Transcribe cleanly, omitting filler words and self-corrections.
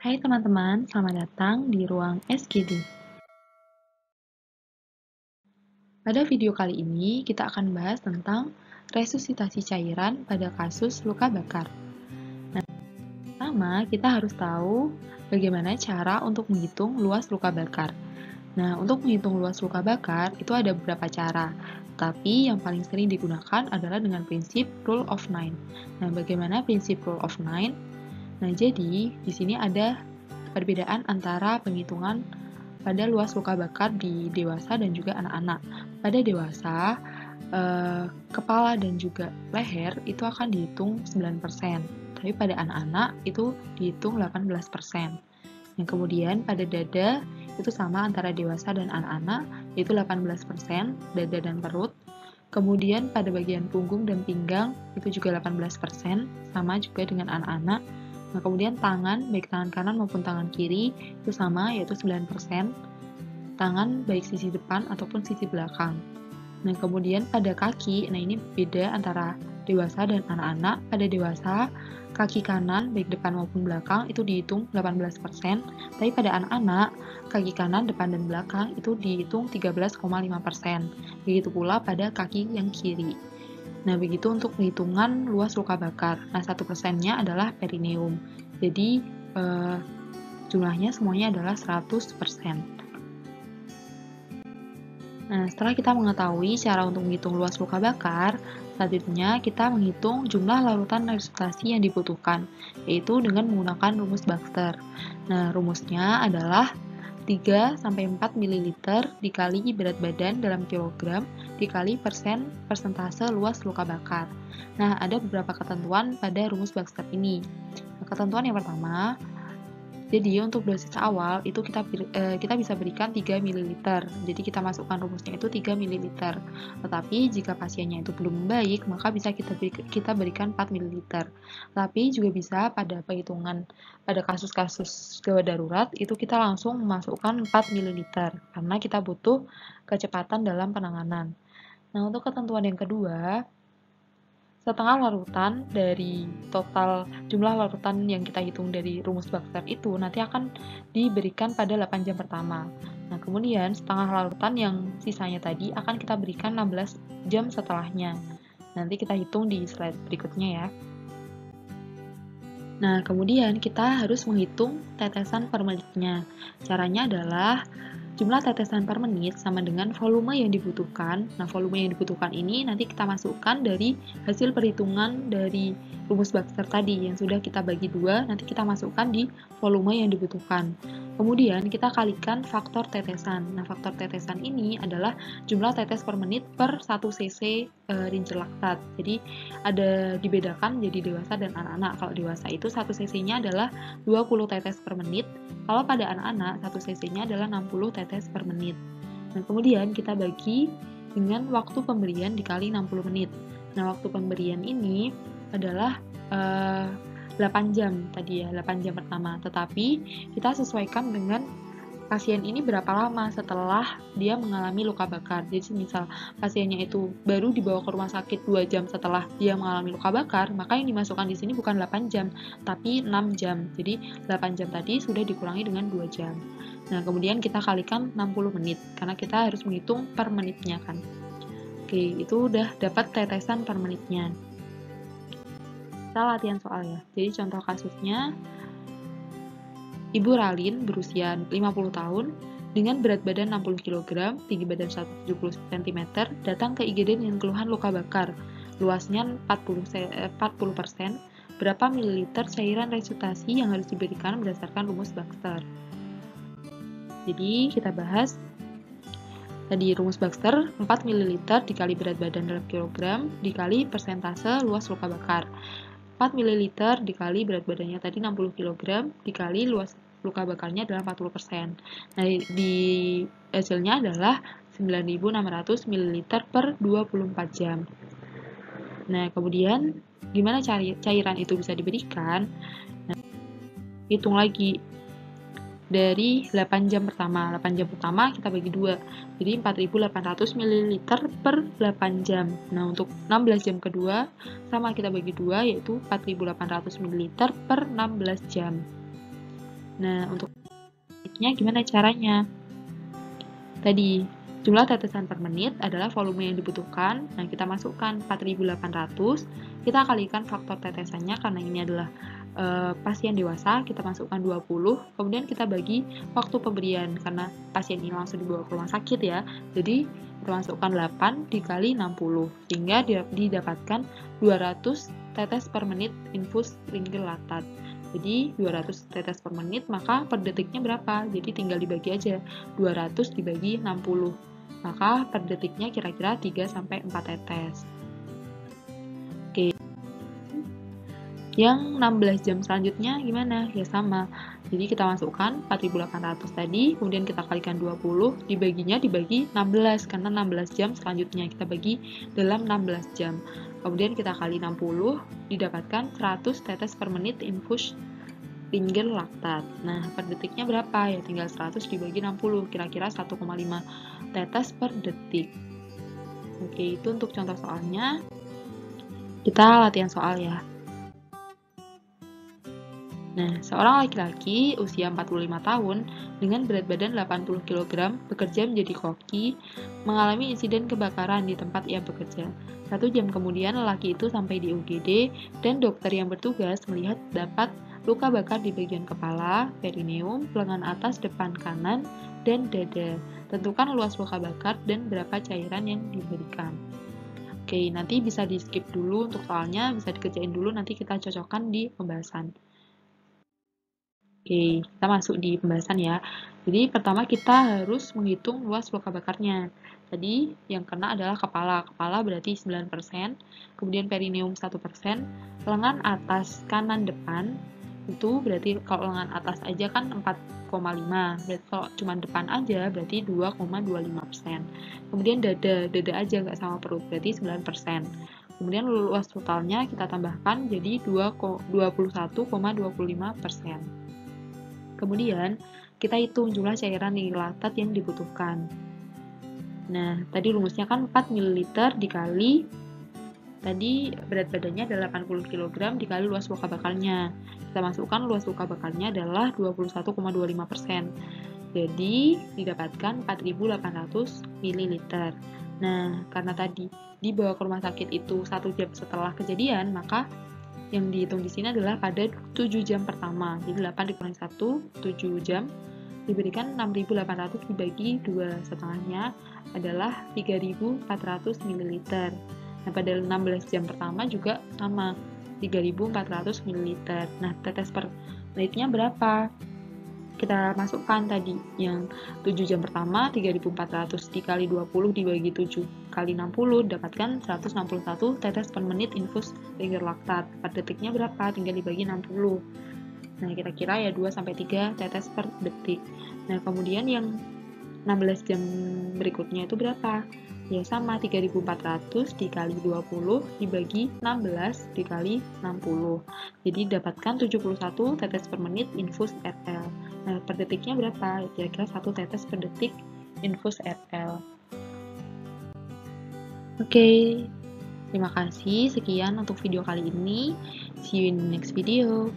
Hai teman-teman, selamat datang di ruang SGD. Pada video kali ini, kita akan bahas tentang resusitasi cairan pada kasus luka bakar. Pertama, kita harus tahu bagaimana cara untuk menghitung luas luka bakar. Nah, untuk menghitung luas luka bakar, itu ada beberapa cara. Tapi yang paling sering digunakan adalah dengan prinsip Rule of Nine. Nah, bagaimana prinsip Rule of Nine? Nah, jadi di sini ada perbedaan antara penghitungan pada luas luka bakar di dewasa dan juga anak-anak. Pada dewasa, kepala dan juga leher itu akan dihitung 9%, tapi pada anak-anak itu dihitung 18%. Yang kemudian pada dada itu sama antara dewasa dan anak-anak, yaitu 18%, dada dan perut. Kemudian pada bagian punggung dan pinggang itu juga 18%, sama juga dengan anak-anak. Nah, kemudian tangan, baik tangan kanan maupun tangan kiri, itu sama, yaitu 9%. Tangan baik sisi depan ataupun sisi belakang. Nah, kemudian pada kaki, nah ini beda antara dewasa dan anak-anak. Pada dewasa, kaki kanan baik depan maupun belakang itu dihitung 18%, tapi pada anak-anak, kaki kanan, depan, dan belakang itu dihitung 13,5%. Begitu pula pada kaki yang kiri. Nah, begitu untuk perhitungan luas luka bakar. Nah, 1%-nya adalah perineum. Jadi, jumlahnya semuanya adalah 100%. Nah, setelah kita mengetahui cara untuk menghitung luas luka bakar, selanjutnya kita menghitung jumlah larutan resusitasi yang dibutuhkan, yaitu dengan menggunakan rumus Baxter. Nah, rumusnya adalah 3-4 ml dikali berat badan dalam kilogram dikali persentase luas luka bakar. Nah, ada beberapa ketentuan pada rumus Baxter ini. Nah, ketentuan yang pertama, jadi untuk dosis awal itu kita bisa berikan 3 ml. Jadi kita masukkan rumusnya itu 3 ml. Tetapi jika pasiennya itu belum membaik, maka bisa kita berikan 4 ml. Tapi juga bisa pada perhitungan pada kasus-kasus gawat darurat itu kita langsung memasukkan 4 ml karena kita butuh kecepatan dalam penanganan. Nah, untuk ketentuan yang kedua, setengah larutan dari total jumlah larutan yang kita hitung dari rumus Baxter itu nanti akan diberikan pada 8 jam pertama. Nah, kemudian setengah larutan yang sisanya tadi akan kita berikan 16 jam setelahnya. Nanti kita hitung di slide berikutnya ya. Nah, kemudian kita harus menghitung tetesan per menitnya. Caranya adalah jumlah tetesan per menit sama dengan volume yang dibutuhkan. Nah, volume yang dibutuhkan ini nanti kita masukkan dari hasil perhitungan dari rumus Baxter tadi yang sudah kita bagi dua, nanti kita masukkan di volume yang dibutuhkan. Kemudian kita kalikan faktor tetesan. Nah, faktor tetesan ini adalah jumlah tetes per menit per 1 cc rincir laktat. Jadi ada dibedakan jadi dewasa dan anak-anak. Kalau dewasa itu 1 cc-nya adalah 20 tetes per menit. Kalau pada anak-anak, 1 cc-nya adalah 60 tetes per menit. Nah, kemudian kita bagi dengan waktu pemberian dikali 60 menit. Nah, waktu pemberian ini adalah 8 jam tadi ya, 8 jam pertama. Tetapi kita sesuaikan dengan pasien ini berapa lama setelah dia mengalami luka bakar. Jadi misal pasiennya itu baru dibawa ke rumah sakit 2 jam setelah dia mengalami luka bakar, maka yang dimasukkan di sini bukan 8 jam, tapi 6 jam. Jadi 8 jam tadi sudah dikurangi dengan 2 jam. Nah, kemudian kita kalikan 60 menit, karena kita harus menghitung per menitnya kan. Oke, itu udah dapat tetesan per menitnya. Kita latihan soal ya. Jadi contoh kasusnya, Ibu Ralin berusia 50 tahun dengan berat badan 60 kg, tinggi badan 170 cm, datang ke IGD dengan keluhan luka bakar. Luasnya 40%. Berapa mililiter cairan resusitasi yang harus diberikan berdasarkan rumus Baxter? Jadi kita bahas tadi rumus Baxter 4 ml dikali berat badan dalam kilogram dikali persentase luas luka bakar. 4 ml dikali berat badannya tadi 60 kg dikali luas luka bakarnya adalah 40%. Nah, di hasilnya adalah 9.600 ml per 24 jam. Nah, kemudian gimana cairan itu bisa diberikan? Nah, hitung lagi dari 8 jam pertama. 8 jam pertama kita bagi 2. Jadi 4.800 ml per 8 jam. Nah, untuk 16 jam kedua sama kita bagi 2 yaitu 4.800 ml per 16 jam. Nah, untuk gimana caranya? Tadi, jumlah tetesan per menit adalah volume yang dibutuhkan. Nah, kita masukkan 4.800, kita kalikan faktor tetesannya karena ini adalah pasien dewasa, kita masukkan 20, kemudian kita bagi waktu pemberian karena pasien ini langsung dibawa ke rumah sakit ya. Jadi, kita masukkan 8 dikali 60, sehingga didapatkan 200 tetes per menit infus Ringer Lactat. Jadi 200 tetes per menit, maka per detiknya berapa? Jadi tinggal dibagi aja, 200 dibagi 60. Maka per detiknya kira-kira 3-4 tetes. Oke. Yang 16 jam selanjutnya gimana? Ya sama. Jadi kita masukkan 4.800 tadi, kemudian kita kalikan 20, dibaginya dibagi 16, karena 16 jam selanjutnya kita bagi dalam 16 jam. Kemudian kita kali 60, didapatkan 100 tetes per menit infus Ringer Lactat. Nah, per detiknya berapa? Ya tinggal 100 dibagi 60, kira-kira 1,5 tetes per detik. Oke, itu untuk contoh soalnya. Kita latihan soal ya. Nah, seorang laki-laki usia 45 tahun dengan berat badan 80 kg bekerja menjadi koki mengalami insiden kebakaran di tempat ia bekerja. 1 jam kemudian lelaki itu sampai di UGD dan dokter yang bertugas melihat dapat luka bakar di bagian kepala, perineum, lengan atas depan kanan, dan dada. Tentukan luas luka bakar dan berapa cairan yang diberikan. Oke, nanti bisa di skip dulu untuk soalnya, bisa dikerjain dulu, nanti kita cocokkan di pembahasan. Oke, kita masuk di pembahasan ya. Jadi pertama kita harus menghitung luas luka bakarnya. Tadi yang kena adalah kepala. Kepala berarti 9%, kemudian perineum 1%, lengan atas kanan depan, itu berarti kalau lengan atas aja kan 4,5, berarti kalau cuma depan aja berarti 2,25%. Kemudian dada aja nggak sama perut, berarti 9%. Kemudian luas totalnya kita tambahkan jadi 21,25%. Kemudian, kita hitung jumlah cairan Ringer Lactat yang dibutuhkan. Nah, tadi rumusnya kan 4 ml dikali, tadi berat badannya adalah 80 kg dikali luas luka bakarnya. Kita masukkan luas luka bakarnya adalah 21,25%. Jadi, didapatkan 4.800 ml. Nah, karena tadi dibawa ke rumah sakit itu 1 jam setelah kejadian, maka yang dihitung di sini adalah pada 7 jam pertama. Jadi 8 dikurangi 1, 7 jam, diberikan 6.800 dibagi 2 setengahnya adalah 3.400 ml. Nah, pada 16 jam pertama juga sama, 3.400 ml. Nah, tetes per menitnya berapa? Kita masukkan tadi yang 7 jam pertama 3.400 dikali 20 dibagi 7 kali 60 dapatkan 161 tetes per menit infus Ringer Lactat. Per detiknya berapa? Tinggal dibagi 60. Nah, kira-kira ya 2-3 tetes per detik. Nah, kemudian yang 16 jam berikutnya itu berapa? Ya sama, 3.400 dikali 20 dibagi 16 dikali 60. Jadi dapatkan 71 tetes per menit infus RL. Nah, per detiknya berapa? Kira-kira 1 tetes per detik infus RL. Oke, terima kasih. Sekian untuk video kali ini. See you in the next video.